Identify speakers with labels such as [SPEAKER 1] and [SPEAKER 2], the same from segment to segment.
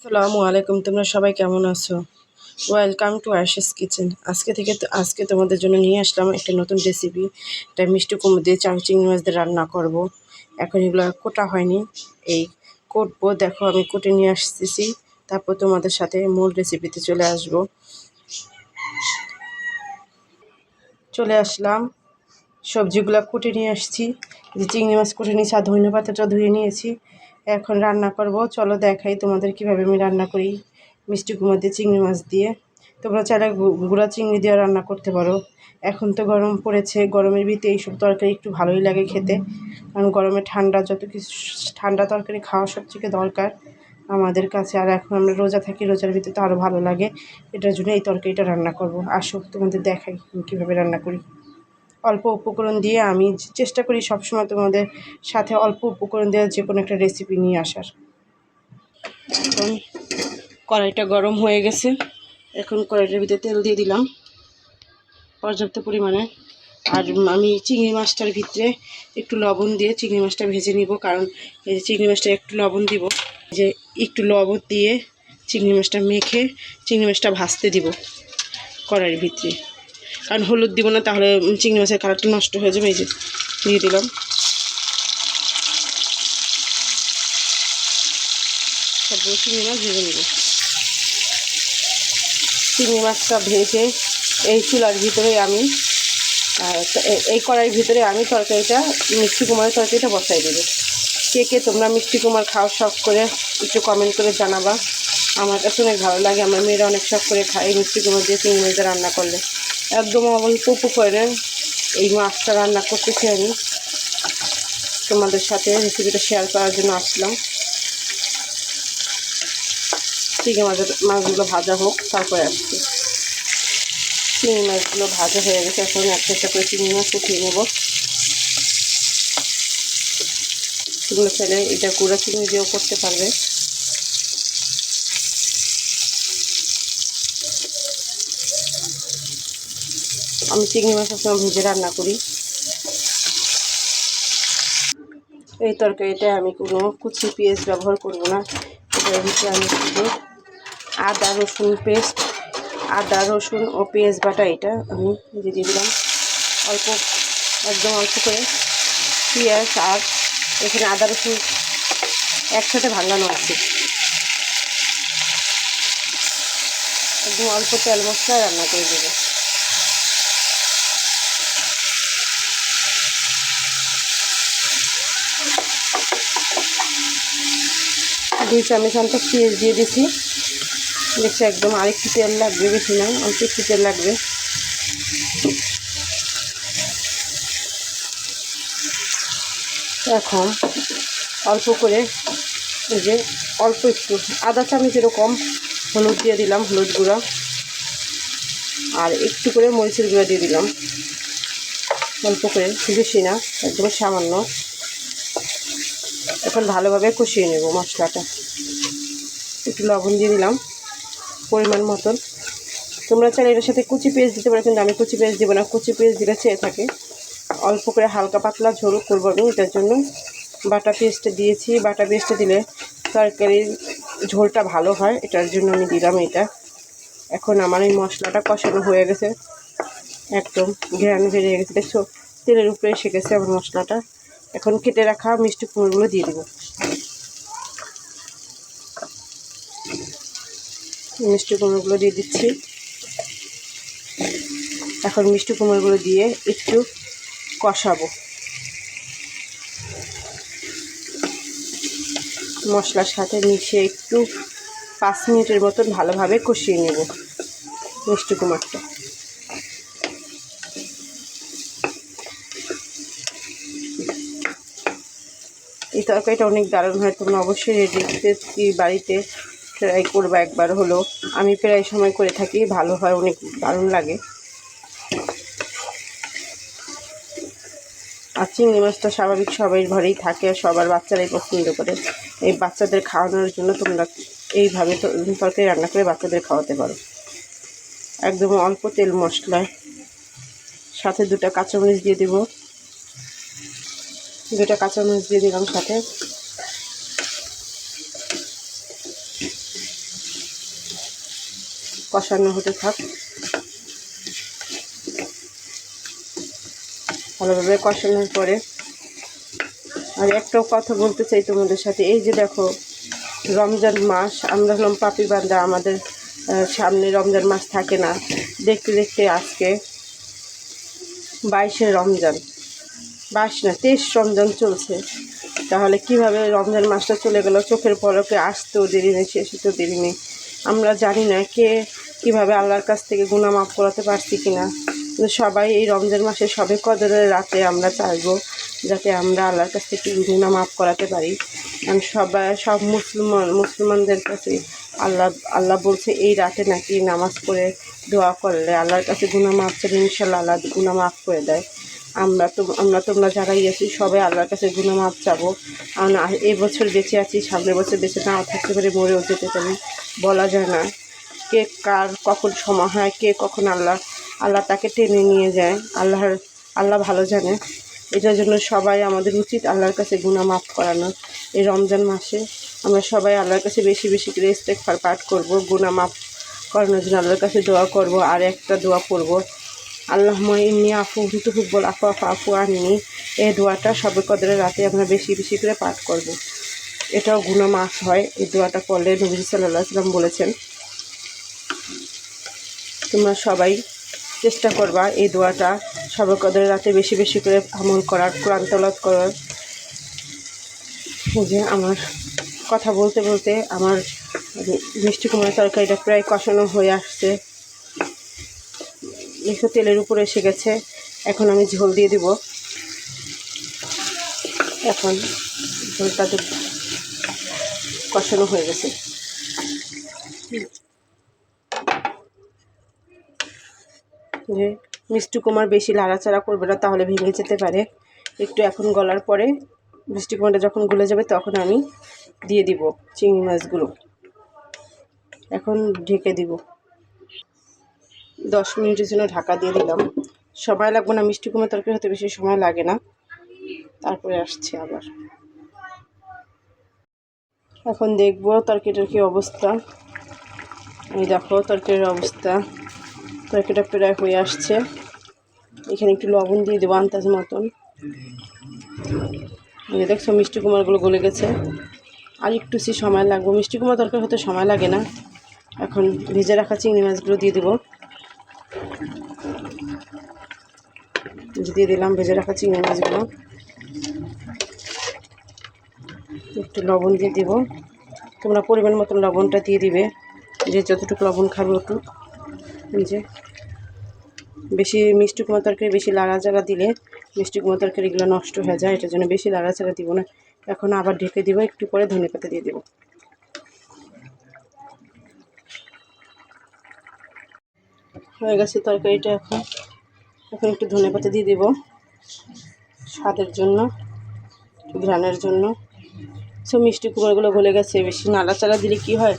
[SPEAKER 1] আসসালামু আলাইকুম, তোমরা সবাই কেমন আছো? Welcome to Ayesha's kitchen. আজকে তোমাদের জন্য নিয়ে আসলাম একটা নতুন রেসিপি। এটা মিষ্টি কুমড়ো দিয়ে চিংড়ি মাছ দিয়ে রান্না করব। এখন এগুলো কোটা হয়নি, এই কোটবো। দেখো আমি কুটে নিয়ে আসতেছি, তারপর তোমাদের সাথে মূল রেসিপিতে চলে আসলাম। সবজিগুলো কুটে নিয়ে আসছি, যে চিংড়ি মাছ কুটে নিয়েছি আর ধনে পাতাটা ধুয়ে নিয়েছি। এখন রান্না করব, চলো দেখাই তোমাদের কিভাবে আমি রান্না করি মিষ্টি কুমড়ো দিয়ে চিংড়ি মাছ দিয়ে। তোমরা চাইলে গুঁড়া চিংড়ি দিয়ে রান্না করতে পারো। এখন তো গরম পড়েছে, গরমের ভিতরে এইসব তরকারি একটু ভালোই লাগে খেতে, কারণ গরমে যত কিছু ঠান্ডা তরকারি খাওয়া সবথেকে দরকার আমাদের কাছে। আর এখন আমরা রোজা থাকি, রোজার ভিতরে তো আরও ভালো লাগে। এটার জন্য এই তরকারিটা রান্না করব। আসো তোমাদের দেখাই আমি কীভাবে রান্না করি। অল্প উপকরণ দিয়ে আমি চেষ্টা করি সবসময় তোমাদের সাথে অল্প উপকরণ দিয়ে যে কোনো একটা রেসিপি নিয়ে আসার। এখন কড়াইটা গরম হয়ে গেছে, এখন কড়াইটার ভিতরে তেল দিয়ে দিলাম পর্যাপ্ত পরিমাণে। আর আমি চিংড়ি মাছটার ভিতরে একটু লবণ দিয়ে চিংড়ি মাছটা ভেজে নিব, কারণ এই যে চিংড়ি মাছটা একটু লবণ দিব, যে একটু লবণ দিয়ে চিংড়ি মাছটা মেখে চিংড়ি মাছটা ভাজতে দিব কড়াইয়ের ভিতরে। কারণ হলুদ দিব না, তাহলে চিংড়ি মাছের কালারটা নষ্ট হয়ে যাবে। এই যে দিয়ে দিলাম, সবগুলো চিংড়ি মাছ ভেজে নেব। চিংড়ি মাছটা ভেজে এই চুলার ভিতরে আমি এই কড়াইয়ের ভিতরে আমি তরকারিটা মিষ্টি কুমড়ের তরকারিটা বসাই দেবো। কে কে তোমরা মিষ্টি কুমড় খাও শখ করে একটু কমেন্ট করে জানাবা। আমার কাছে অনেক ভালো লাগে, আমার মেয়েরা অনেক শখ করে খায় এই মিষ্টি কুমড় দিয়ে চিংড়ি মাছটা রান্না করলে। একদম অল্প উপকরণে এই মাছটা রান্না করতেছি আমি, তোমাদের সাথে রেসিপিটা শেয়ার করার জন্য আসলাম। চিংড়ি মাছগুলো ভাজা হোক, তারপরে আসছি। চিংড়ি মাছগুলো ভাজা হয়ে গেছে, এখন একটা একটা করে চিংড়ি মাছ উঠিয়ে নেব। সেগুলো ফেলে এটা গুঁড়া চিংড়ি দিয়েও করতে পারবে। আমি চিংড়ি মাছ সবসময় ভেজে রান্না করি। এই তরকারিতে আমি কোনো কুচি পেঁয়াজ ব্যবহার করব না। এটার ভিতরে আমি শুধু আদা রসুন ও পেঁয়াজ বাটা এটা আমি দিয়ে দিলাম অল্প, একদম অল্প করে পেঁয়াজ। আর এখানে আদা রসুন একসাথে ভাঙানো আছে। একদম অল্প তেল মশলা রান্না করে দেবো। 2 চামচ মতো পেঁয়াজ দিয়ে দিছি। দেখছি একদম আরেকটু তেল লাগবে, বেশি না, অল্প একটু তেল লাগবে। এখন অল্প করে এই যে অল্প একটু আধা চামচ এরকম হলুদ দিয়ে দিলাম, হলুদ গুঁড়া। আর একটু করে মরিচের গুঁড়া দিয়ে দিলাম, অল্প করে, বেশি না, একদম সামান্য। এখন ভালোভাবে কষিয়ে নেব মশলাটা। একটু লবণ দিয়ে দিলাম পরিমাণ মতন। তোমরা চাইলে এটার সাথে কুচি পেঁয়াজ দিতে পারো, কিন্তু আমি কুচি পেঁয়াজ দেবো না, কুচি পেঁয়াজ দিলে চেয়ে থাকে। অল্প করে হালকা পাতলা ঝোল করবো আমি, এটার জন্য বাটা পেঁয়াজটা দিয়েছি। বাটা পেঁয়াজটা দিলে তরকারির ঝোলটা ভালো হয়, এটার জন্য আমি দিলাম এটা। এখন আমার এই মশলাটা কষানো হয়ে গেছে, একদম ঘ্রাণ বেরিয়ে গেছে, দেখছো তেলের উপরে এসে গেছে আমার মশলাটা। এখন কেটে রাখা মিষ্টি কুমড়োগুলো দিয়ে দেবো। মিষ্টি কুমড়োগুলো দিয়ে দিচ্ছি। এখন মিষ্টি কুমড়োগুলো দিয়ে একটু কষাবো, মশলার সাথে মিশিয়ে একটু 5 মিনিটের মতন ভালোভাবে কষিয়ে নেব মিষ্টি কুমড়োটা। এই তরকারিটা অনেক দারুণ হয়, তোমরা অবশ্যই রেসিপি বাড়িতে ট্রাই করবা একবার হলো। আমি প্রায় সময় করে থাকি, ভালো হয়, অনেক দারুণ লাগে। আর চিংড়ি মাছটা স্বাভাবিক সবাই ঘরেই থাকে, আর সবার বাচ্চারাই পছন্দ করে। এই বাচ্চাদের খাওয়ানোর জন্য তোমরা এইভাবে তরকারি রান্না করে বাচ্চাদের খাওয়াতে পারো। একদম অল্প তেল মশলায়, সাথে 2টা কাঁচামরিচ দিয়ে দেবো। 2টা কাঁচামরিচ দিয়ে দিলাম সাথে। কষানো হতে থাক, ভালোভাবে কষানোর পরে আর একটাও কথা বলতে চাই তোমাদের সাথে। এই যে দেখো, রমজান মাস, আমরা হলাম পাপি বান্দা, আমাদের সামনে রমজান মাস থাকে না। দেখতে দেখতে আজকে 22শে রমজান, 22 না 23 রমজান চলছে। তাহলে কিভাবে রমজান মাসটা চলে গেল, চোখের পলকে আসতেও দেরি নেই, শেষেতেও দেরি নেই। আমরা জানি না কে কিভাবে আল্লাহর কাছ থেকে গুনাহ মাফ করাতে পারছি কিনা, কিন্তু সবাই এই রমজান মাসে সবে কদরের রাতে আমরা চাইবো যাতে আমরা আল্লাহর কাছ থেকে গুনাহ মাফ করাতে পারি। কারণ সব মুসলমানদের কাছে আল্লাহ বলছে এই রাতে নাকি নামাজ পড়ে দোয়া করলে আল্লাহর কাছে গুনাহ মাফ চাইলে ইনশাল্লাহ আল্লাহ গুনাহ মাফ করে দেয়। তোমরা যারাই আছি সবাই আল্লাহর কাছে গুনাহ মাফ চাবো। কারণ এই বছর বেঁচে আছি, সামনের বছর বেঁচে নাও থাকতে পারে, মরেও যেতে পারি, বলা যায় না কে কার কখন সময় হয়, কে কখন আল্লাহ তাকে টেনে নিয়ে যায়, আল্লাহ ভালো জানে। এটার জন্য সবাই আমাদের উচিত আল্লাহর কাছে গুনাহ মাফ করানো। এই রমজান মাসে আমরা সবাই আল্লাহর কাছে বেশি বেশি করে ইস্তেগফার পাঠ করব, গুনাহ মাফ করানোর জন্য আল্লাহর কাছে দোয়া করব। আর একটা দোয়া করব, আল্লাহুম্মা ইন্নী আফুউন তুহিব্বুল আফওয়া ফা'ফু আন্নী। এই দোয়াটা সবে কদরের রাতে আমরা বেশি বেশি করে পাঠ করব। এটাও গুনাহ মাফ হয় এই দোয়াটা করলে, নবী সাল্লাল্লাহু আলাইহি ওয়াসাল্লাম বলেছেন। তোমরা সবাই চেষ্টা করবা এই দোয়াটা সবে কদরের রাতে বেশি বেশি করে আমল করার, কোরআন তেলাওয়াত করার। যে আমার কথা বলতে বলতে আমার মিষ্টি কুমড়ার তরকারিটা প্রায় কষানো হয়ে আসছে, একটু তেলের উপরে এসে গেছে। এখন আমি ঝোল দিয়ে দিব। এখন ঝোলটাতে কষানো হয়ে গেছে। যে মিষ্টি কুমড়া বেশি লাড়াচাড়া করবে না, তাহলে ভেঙে যেতে পারে। একটু এখন গলার পরে মিষ্টি কুমড়াটা যখন গলে যাবে তখন আমি দিয়ে দিব চিংড়ি মাছগুলো। এখন ঢেকে দিব, 10 মিনিটের জন্য ঢাকা দিয়ে দিলাম। সময় লাগবে না, মিষ্টি কুমড়া তরকারি হতে বেশি সময় লাগে না। তারপরে আসছে আবার। এখন দেখব তরকারিটার কী অবস্থা। এই দেখো তরকারির অবস্থা, তরকারিটা প্রায় হয়ে আসছে। এখানে একটু লবণ দিয়ে দেবো আন্দাজ মতন। দেখছো মিষ্টি কুমড়াগুলো গলে গেছে, আর একটু সময় লাগবে। মিষ্টি কুমড়া তরকারি হতে সময় লাগে না। এখন ভেজে রাখা চিংড়ি মাছগুলো দিয়ে দেবো। দিয়ে দিলাম ভেজে রাখা চিংড়ি মাছগুলো। একটু লবণ দিয়ে দিব, তোমরা পরিমাণ মতন লবণটা দিয়ে দিবে, যে যতটুকু লবণ খাবে ওটুকু। যে বেশি মিষ্টি কুমড়া তরকারি বেশি লাড়াচাড়া দিলে মিষ্টি কুমড়া তরকারিগুলো নষ্ট হয়ে যায়, এটার জন্য বেশি লাড়াচাড়া দিব না। এখন আবার ঢেকে দিব, একটু পরে ধনেপাতা দিয়ে দেব। হয়ে গেছে তরকারিটা। এখন একটু ধনেপাতা দিয়ে দেব স্বাদের জন্য, ঘ্রাণের জন্য। সো মিষ্টি কুমড়াগুলো গলে গেছে। বেশি নাড়াচাড়া দিলে কি হয়,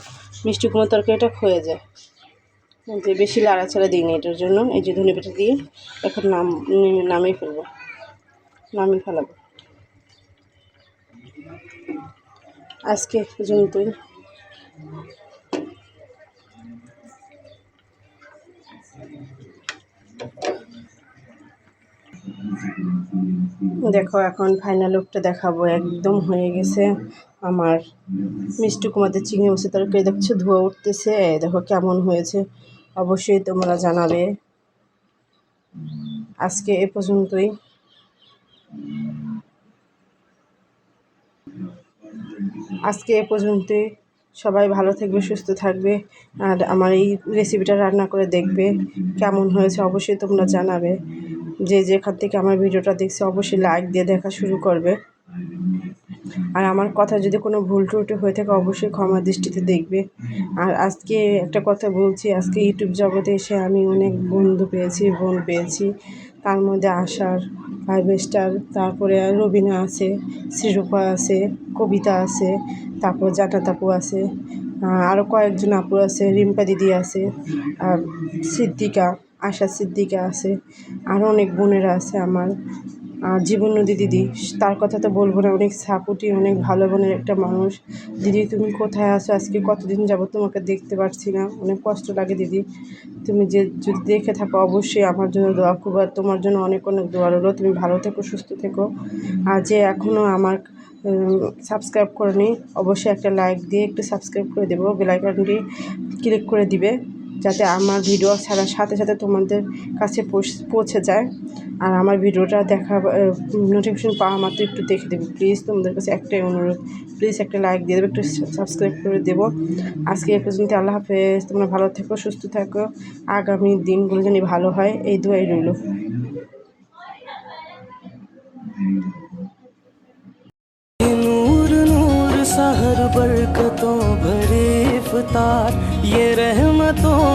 [SPEAKER 1] মিষ্টি কুমড়া তরকারিটা ক্ষয়ে যায়। যে বেশি লাড়াচাড়া দিইনি এটার জন্য। এই যে ধনেপাতা দিয়ে এখন নামিয়ে ফেলাবো। আজকে পর্যন্তই। দেখো এখন ফাইনাল লুকটা দেখাবো। একদম হয়ে গেছে আমার মিষ্টি কুমড়াতে চিংড়ি মাছের তরকারি। দেখছো ধোয়া উঠতেছে, দেখো কেমন হয়েছে, অবশ্যই তোমরা জানাবে। আজকে এ পর্যন্তই। সবাই ভালো থাকবে, সুস্থ থাকবে। আর আমার এই রেসিপিটা রান্না করে দেখবে কেমন হয়েছে, অবশ্যই তোমরা জানাবে। যে যেখান থেকে আমার ভিডিওটা দেখছে অবশ্যই লাইক দিয়ে দেখা শুরু করবে। আর আমার কথা যদি কোনো ভুল ত্রুটি হয়ে থাকে অবশ্যই ক্ষমা দৃষ্টিতে দেখবে। আর আজকে একটা কথা বলছি, আজকে ইউটিউব জগতে এসে আমি অনেক বন্ধু পেয়েছি, বোন পেয়েছি। তার মধ্যে আশার, 5 স্টার, তারপরে রবিনা আছে, শ্রীরূপা আছে, কবিতা আছে, তারপর জান্নাত আপু আছে, আরও কয়েকজন আপু আছে, রিম্পা দিদি আছে, আর সিদ্দিকা, আশা সিদ্দিকা আছে, আরও অনেক বোনেরা আছে আমার। আর জীবন নদী দিদি, তার কথা তো বলবো না, অনেক সাপোর্টিভ, অনেক ভালো মনের একটা মানুষ। দিদি তুমি কোথায় আছো? আজকে কতদিন যাবো তোমাকে দেখতে পারছি না, অনেক কষ্ট লাগে দিদি। তুমি যে যদি দেখে থাকো অবশ্যই আমার জন্য দোয়া করবো, আর তোমার জন্য অনেক অনেক দোয়া রইলো। তুমি ভালো থেকো, সুস্থ থেকো। আর যে এখনও আমার সাবস্ক্রাইব করেনি, অবশ্যই একটা লাইক দিয়ে একটু সাবস্ক্রাইব করে দেবো, বেল আইকনটি ক্লিক করে দিবে, যাতে আমার ভিডিও ছাড়ার সাথে সাথে তোমাদের কাছে পৌঁছে যায়। আর আমার ভিডিওটা দেখা নোটিফিকেশন পাওয়া মাত্র একটু দেখে দেবে প্লিজ, তোমাদের কাছে একটাই অনুরোধ, প্লিজ একটা লাইক দিয়ে দেবে, একটু সাবস্ক্রাইব করে দেবো। আজকে এ পর্যন্ত, আল্লাহ হাফেজ। তোমরা ভালো থেকো, সুস্থ থাকো, আগামী দিনগুলো যেন ভালো হয় এই দোয়াই রইল।
[SPEAKER 2] नूर नूर सहर बरकतों भरे इफ्तार, ये रहमतों